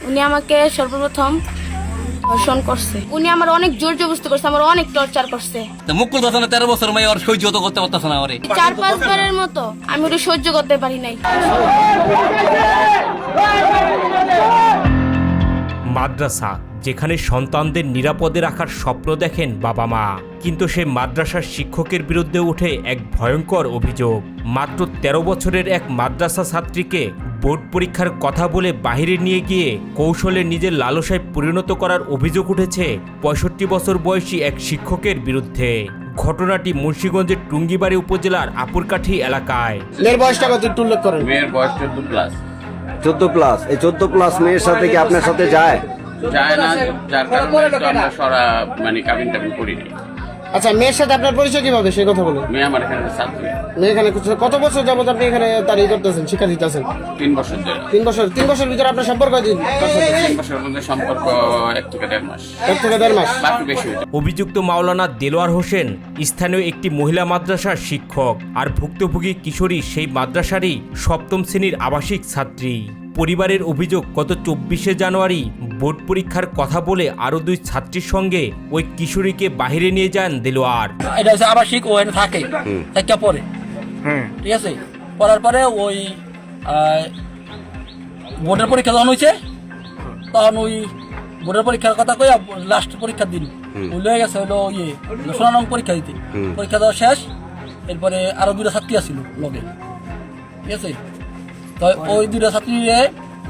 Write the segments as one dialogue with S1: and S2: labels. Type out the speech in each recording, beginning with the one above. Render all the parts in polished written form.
S1: উনি আমাকে সর্বপ্রথম ধর্ষণ করছে। উনি আমার অনেক জোর জবরদস্তি করছে, আমার অনেক টর্চার করছে।
S2: মুখ করতেছে না, 13 বছর মেয়ে ওর সহ্য তো করতে পারতেছে না। ওরে
S1: 4-5 বারের মতো আমি ওটা সহ্য করতে পারি নাই।
S3: মাদ্রাসা, যেখানে সন্তানদের নিরাপদে রাখার স্বপ্ন দেখেন বাবা মা, কিন্তু সেই মাদ্রাসার শিক্ষকের বিরুদ্ধে ওঠে এক ভয়ঙ্কর অভিযোগ। মাত্র 13 বছরের এক মাদ্রাসা ছাত্রীকে বোর্ড পরীক্ষার কথা বলে বাইরে নিয়ে গিয়ে কৌশলে নিজের লালসায় পরিণত করার অভিযোগ উঠেছে 65 বছর বয়সী এক শিক্ষকের বিরুদ্ধে। ঘটনাটি মুন্সিগঞ্জের টুঙ্গিবাড়ি উপজেলার আপুরকাঠি এলাকায়।
S4: মেয়ের বয়সটা কত একটু উল্লেখ করেন।
S5: মেয়ের বয়স 14 প্লাস।
S6: 14 প্লাস। এই 14 প্লাস মেয়ের সাথে কি আপনার সাথে যায়?
S5: যায় না, যার কারণে তো আমরা সরা কাবিন টাবিন করিনি।
S4: আচ্ছা, মেয়ের সাথে আপনার পরিচয় কিভাবে সেই কথা বলুন।
S5: মেয়ে আমার এখানে ছাত্রী।
S4: মেয়ে এখানে কত বছর যাবত আপনি এখানে তার করতেছেন, শিক্ষা দিতেছেন?
S5: 3 বছর ধরে।
S4: 3 বছর ভিতরে আপনার সম্পর্ক দিন।
S5: 3 বছরের মধ্যে সম্পর্ক 1 থেকে 1.5 মাস।
S4: 1 থেকে 1.5 মাস।
S5: বাকি বেশি।
S3: অভিযুক্ত মাওলানা দেলোয়ার হোসেন স্থানীয় একটি মহিলা মাদ্রাসার শিক্ষক, আর ভুক্তভোগী কিশোরী সেই মাদ্রাসারই 7ম শ্রেণীর আবাসিক ছাত্রী। পরিবারের অভিযোগ, গত 24শে জানুয়ারি বোর্ড পরীক্ষার কথা বলে আরো 2 ছাত্রীর সঙ্গে ওই কিশোরীকে বাহিরে নিয়ে যান দেলোয়ার।
S2: এটা হচ্ছে আবাসিক, ও এখানে থাকে, একটা পরে, ঠিক আছে। পড়ার পরে ওই বোর্ডের পরীক্ষা যখন হয়েছে, তখন ওই বোর্ডের পরীক্ষার কথা কই লাস্ট পরীক্ষার দিন ওই লয়ে গেছে হলো সোনারং পরীক্ষা দিতে। পরীক্ষা দেওয়া শেষ, এরপরে আরো 2টা ছাত্রী আসছিল লগে, ঠিক আছে। তো ওই 2টা ছাত্রী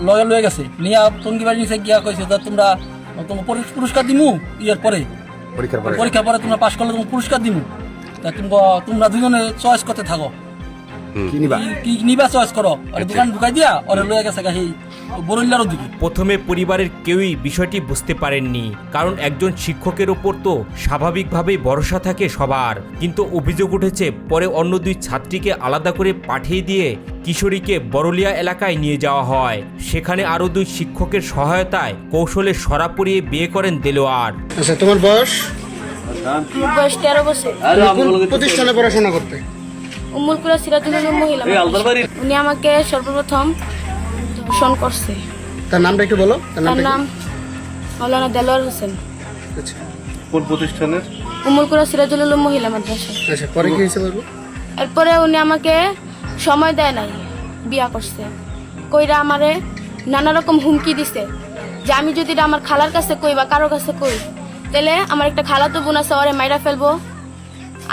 S2: লগে লয়ে গেছে নিয়ে টঙ্গিবাড়ি নিচে গিয়া কইছে যে তোমরা পুরস্কার দিমু, ইয়ের পরে পরীক্ষার পরে তোমরা পাশ করলে তোমার পুরস্কার দিমু, তা তোমরা দুজনে চয়েস করতে থাকো, কি নিবা চয়েস করো। আর দোকান ঢুকাই দিয়া ওরে লয়ে গেছে সেই বরুল্লার দিকে।
S3: প্রথমে পরিবারের কেউই বিষয়টি বুঝতে পারেননি, কারণ একজন শিক্ষকের ওপর তো স্বাভাবিকভাবেই ভরসা থাকে সবার। কিন্তু অভিযোগ উঠেছে পরে অন্য 2 ছাত্রীকে আলাদা করে পাঠিয়ে দিয়ে কিশোরীকে বরলিয়া এলাকায় নিয়ে যাওয়া হয়। সেখানে আরো 2 শিক্ষকের সহায়তায় কৌশলে সরা পরিয়ে বিয়ে করেন দেলোয়ার।
S4: আচ্ছা, তোমার বয়স?
S1: বয়স 13 বছর।
S4: কোন প্রতিষ্ঠানে পড়াশোনা করতে?
S1: উম্মুলকুরা সিরাজুল উলুম মহিলা মাদ্রাসা। উনি আমাকে সর্বপ্রথম ধর্ষণ করছে।
S4: তার নামটা একটু বলো।
S1: তার নাম মাওলানা দেলোয়ার হোসেন।
S4: আচ্ছা,
S7: কোন প্রতিষ্ঠানের?
S1: উম্মুলকুরা সিরাজুল উলুম মহিলা মাদ্রাসা।
S4: আচ্ছা, পরে কি হয়েছে বলবো?
S1: এরপরে উনি আমাকে সময় দেয় নাই, বিয়া করছে। কইরা আমারে নানা রকম হুমকি দিছে যে আমি যদি এটা আমার খালার কাছে কই বা কারোর কাছে কই, তাহলে আমার একটা খালাতো বোন আছে, ওরে মাইরা ফেলবো।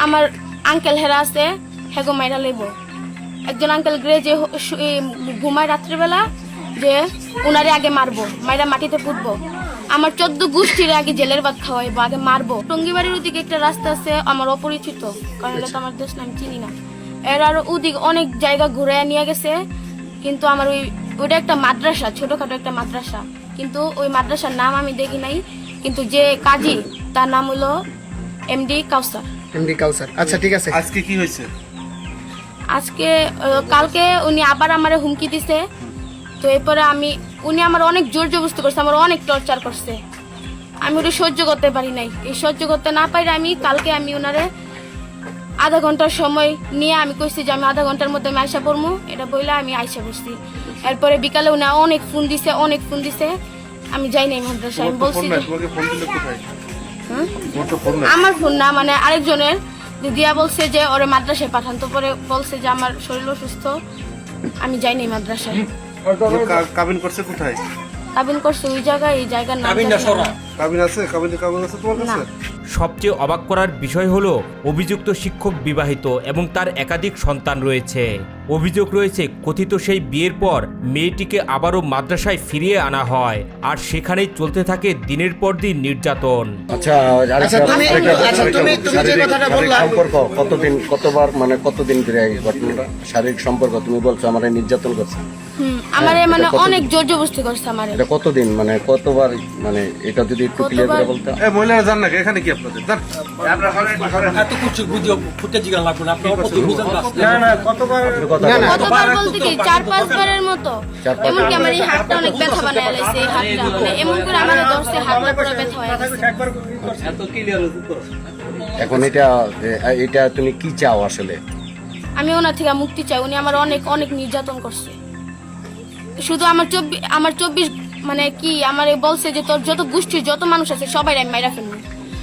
S1: আমার আঙ্কেল হেরা আছে, হেগো মাইরা লইব। একজন আঙ্কেল গ্রে যে ঘুমায় রাত্রিবেলা, যে উনারে আগে মারবো, মাইরা মাটিতে পুঁতবো। আমার 14 গোষ্ঠীর আগে জেলের ভাত খাওয়াইবো, আগে মারবো। টঙ্গিবাড়ির ওদিকে একটা রাস্তা আছে আমার অপরিচিত, কারণ এটা তো আমার দেশ না, আমি চিনি না। এর আরো ওদিকে অনেক জায়গা ঘুরে নিয়ে গেছে, কিন্তু আমার ওইটা একটা মাদ্রাসা, ছোটখাটো একটা মাদ্রাসা, কিন্তু ওই মাদ্রাসার নাম আমি দেখি নাই। কিন্তু যে কাজী, তার নাম হলো এমডি কাউসার।
S4: এমডি কাউসার। আচ্ছা, ঠিক আছে।
S7: আজকে কি হয়েছে?
S1: আজকে কালকে উনি আবার আমারে হুমকি দিছে। তো এরপরে উনি আমার অনেক জোর জবরদস্তি করছে, আমার অনেক টর্চার করছে। আমি ওটা সহ্য করতে পারি নাই। এই সহ্য করতে না পারি কালকে আমি ওনারে আধা ঘন্টার সময় নিয়ে আমি কইছি যে আমি আধা ঘন্টার মধ্যে আমি আইসা পড়বো, এটা বইলে আমি আইসা বসছি। এরপরে বিকালে উনি অনেক ফোন দিছে, আমি যাই নাই মাদ্রাসায়। আমি বলছি আমার ফোন না, মানে আরেকজনের দিয়া বলছে যে ওরে মাদ্রাসায় পাঠান। তো পরে বলছে যে আমার শরীর অসুস্থ, আমি যাই নাই মাদ্রাসায়।
S7: কাবিন করছে কোথায়?
S1: কাবিন করছে ওই জায়গায়, এই জায়গার নাম
S7: কাবিন আছে? কাবিন আছে তোমার কাছে?
S3: সবচেয়ে অবাক করার বিষয় হলো অভিযুক্ত শিক্ষক বিবাহিত এবং তার একাধিক সন্তান রয়েছে। অভিযোগ রয়েছে কথিত সেই বিয়ের পর মেয়েটিকে আবারও মাদ্রাসায় ফিরিয়ে আনা হয়, আর সেখানেই চলতে থাকে দিনের পর দিন নির্যাতন।
S6: আচ্ছা,
S4: তুমি যে কথাটা বললা,
S6: সম্পর্ক কতবার মানে কতদিন ধরে এই ঘটনাটা? শারীরিক সম্পর্ক তুমি বলছো আমারে নির্যাতন করছে।
S1: আমারে মানে অনেক জোর জবরদস্তি করছে আমারে।
S6: এটা কতদিন, মানে কতবার, মানে এটা যদি একটু ক্লিয়ার করে বলতে।
S7: এই মহিলারা জান না এখানে কি আপনাদের? জান
S2: এত কিছু বুঝিও ফুটে জিগা লাগবে না, আপনি অপতি বুঝেন
S7: না কতবার?
S1: কতবার বলতে কি 4-5 বারের মতো। এমনকি আমার এই হাতটা অনেক ব্যথা বানায় লাইছে, এই হাতটা মানে এমন করে আমারে ধরছে, হাতটা পুরো ব্যথা হয়ে গেছে।
S2: এত ক্লিয়ার
S6: এখন এটা তুমি কি চাও আসলে?
S1: আমি ওনার থেকে মুক্তি চাই। উনি আমার অনেক অনেক নির্যাতন করছে। শুধু আমার 24 মানে কি আমার বলছে যে তোর যত গোষ্ঠীর যত মানুষ আছে সবাই আমি মাইরা ফেলবো।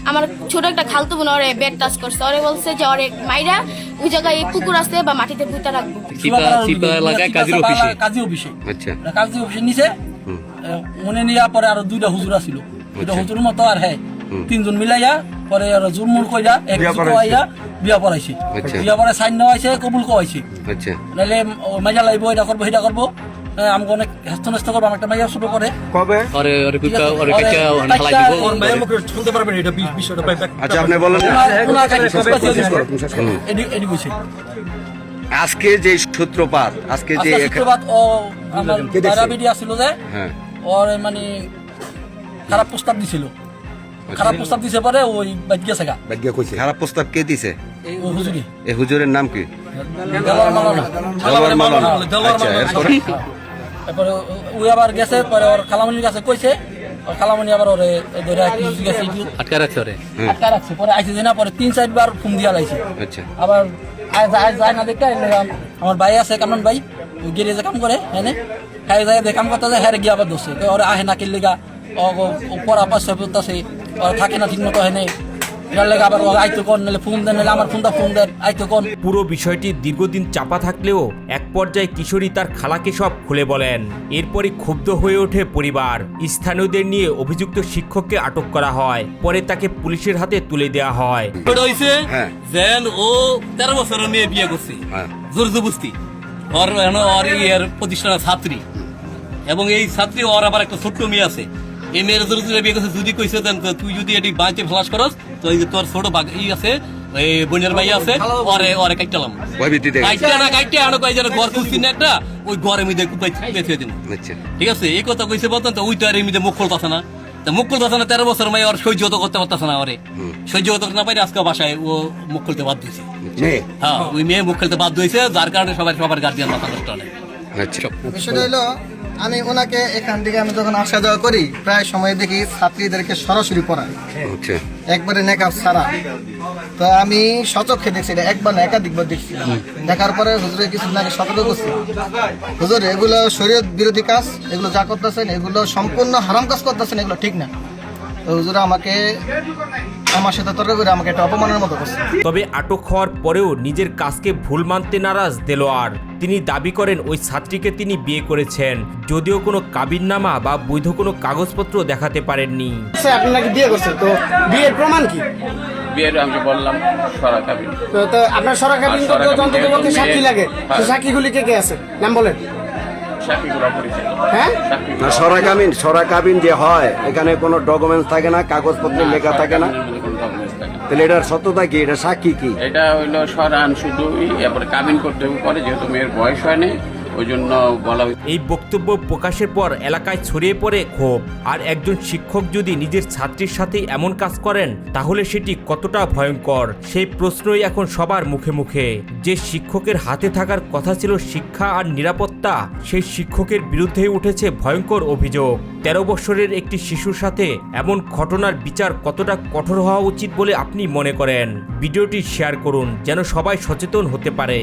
S1: আমার ছোট একটা খালতো বোন ওরে বেড টাচ করছে, ওরে বলছে যে ওরে মাইরা ওই জায়গায় পুকুর আছে বা মাটিতে পুঁতা রাখবো।
S2: কাজী অফিসে
S6: আচ্ছা
S2: কাজী অফিসের নিচে মনে নিয়ে পরে আরো 2টা হুজুর আছিল, 2টা হুজুরের মতো আর হ্যাঁ 3জন মিলাইয়া পরে আর জুরমুর কইরা এক কইয়া বিয়া পড়াইছে।
S6: আচ্ছা।
S2: বিয়া পড়ায় সাইন নেওয়াইছে, কবুল কইছে,
S6: আচ্ছা
S2: নাহলে মাইয়া লাইব এটা করবো সেটা করবো। আমাকে অনেক হস্তনস্ত করবো, আমার একটা মাইয়া শুরু করে
S6: কবে আচ্ছা আপনি বলেন
S2: এডি কইছে।
S6: আজকে যে সূত্রপাত আজকে যে
S2: শুক্রবার ও আমার বাইরা বিডি আসছিল যে
S6: হ্যাঁ
S2: ওর মানে খারাপ প্রস্তাব দিছিল, খারাপ প্রস্তাব দিছে পরে ওই বাদ গেছে গা।
S6: খারাপ প্রস্তাব কে দিছে?
S2: ও হুজুরি
S6: এই হুজুরের নাম কি?
S2: দেলোয়ার মাওলানা।
S6: দেলোয়ার মাওলানা। আচ্ছা এরপরে
S2: তারপরে ওই আবার গেছে, পরে ওর খালামণির কাছে কইছে, ওর খালামণি আবার ওরে ধরে কিছু গেছে আটকা রাখছে। পরে আইছে যে না, পরে 3-4 বার ফোন দিয়া লাইছে।
S6: আচ্ছা
S2: আবার যায় না দেখতে আমার ভাই আছে কামরান ভাই, ওই গ্যারেজে কাম করে এনে, হ্যাঁ যায় কাম করতে যায়, হ্যাঁ গিয়ে আবার ধরছে ওরে আহে না কিনলে গা ও পড়া পাশে পড়তেছে, ওরা থাকে না ঠিক মতো হেনে আবার আইতো কোন নাহলে ফোন দেন, নাহলে আমার ফোন দেন আইতো কোন।
S3: পুরো বিষয়টি দীর্ঘদিন চাপা থাকলেও এক পর্যায়ে কিশোরী তার খালাকে সব খুলে বলেন। এরপরই ক্ষুব্ধ হয়ে ওঠে পরিবার। স্থানীয়দের নিয়ে অভিযুক্ত শিক্ষককে আটক করা হয়, পরে তাকে পুলিশের হাতে তুলে দেওয়া হয়।
S6: হ্যাঁ
S8: যেন ও 13 বছরের মেয়ে বিয়ে করছে
S6: হ্যাঁ
S8: জোর জবস্তি, ওর এর প্রতিষ্ঠানের ছাত্রী, এবং এই ছাত্রী ওর আবার একটা ছোট্ট মেয়ে আছে। এই মেয়ের জোর জোরে বিয়ে করছে। যদি কইছে দেন তুই যদি এটি বাঁচে ফ্লাশ করস তো এই যে তোর ছোট ভাগ ই আছে, এই বোনের ভাই আছে, ওরে কাটলাম
S6: ভয়ভীতিতে
S8: কাইটে আনো কই যেন ঘর খুঁজছি না একটা, ওই ঘরের মধ্যে বেঁচে দিন।
S6: আচ্ছা
S8: ঠিক আছে, এই কথা কইছে বলতেন তো ওই তো আর এর মধ্যে মুখ খুলতেছে না। মুখ খুলতেছে না 13 বছর মেয়ে, ওর সহ্য তো করতে পারতেছে না, ওরে সহ্য করতে না পারে আজকে বাসায় ও মুখ খুলতে বাধ্য হয়েছে। হ্যাঁ ওই মেয়ে মুখ খুলতে বাধ্য হয়েছে, যার কারণে সবার গার্জিয়ান মাথা নষ্ট হয়।
S6: আচ্ছা
S9: বিষয়টা হলো আমি ওনাকে এখান থেকে আমি যখন আসা যাওয়া করি প্রায় সময় দেখি ছাত্রীদেরকে সরাসরি পড়ায়,
S6: আচ্ছা
S9: একবারে নেকাব ছাড়া। তো আমি সচক্ষে দেখছি, এটা একবার না একাধিকবার দেখছি। দেখার পরে হুজুরের কিছু আগে সতর্ক করছি, হুজুর এগুলো শরীয়ত বিরোধী কাজ, এগুলো যা করতেছেন এগুলো সম্পূর্ণ হারাম কাজ করতেছেন, এগুলো ঠিক না। তো হুজুর আমাকে আমার সাথে তর্ক করে আমাকে একটা অপমানের মতো করছে।
S3: তবে আটক হওয়ার পরেও নিজের কাজকে ভুল মানতে নারাজ দেলোয়ার। তিনি দাবি করেন ওই ছাত্রীকে তিনি বিয়ে করেছেন, যদিও কোনো কাবিননামা বা বৈধ কোনো কাগজপত্র দেখাতে পারেননি।
S4: আপনি নাকি বিয়ে করছেন, তো বিয়ের প্রমাণ কি?
S5: বিয়ের আমি বললাম সরা কাবিন।
S4: তো আপনার সরকার যন্ত্র বলতে সাক্ষী লাগে, সেই সাক্ষীগুলি কে কে আছে নাম বলেন?
S5: সাক্ষীগুলো পরিচয়
S4: হ্যাঁ
S6: না সরা কাবিন যে হয় এখানে কোনো ডকুমেন্টস থাকে না, কাগজপত্রে লেখা থাকে না, তাহলে এটার সত্যতা কি? এটা সাক্ষী কি?
S5: এটা হইলো সরান শুধুই, এরপরে কাবিন করতে পারে, যেহেতু মেয়ের বয়স হয়নি ওই জন্য বলা হয়েছে।
S3: এই বক্তব্য প্রকাশের পর এলাকায় ছড়িয়ে পড়ে ক্ষোভ। আর একজন শিক্ষক যদি নিজের ছাত্রীর সাথে এমন কাজ করেন তাহলে সেটি কতটা ভয়ঙ্কর, সেই প্রশ্নই এখন সবার মুখে মুখে। যে শিক্ষকের হাতে থাকার কথা ছিল শিক্ষা আর নিরাপত্তা, সেই শিক্ষকের বিরুদ্ধে উঠেছে ভয়ঙ্কর অভিযোগ। 13 বছরের একটি শিশুর সাথে এমন ঘটনার বিচার কতটা কঠোর হওয়া উচিত বলে আপনি মনে করেন? ভিডিওটি শেয়ার করুন যেন সবাই সচেতন হতে পারে।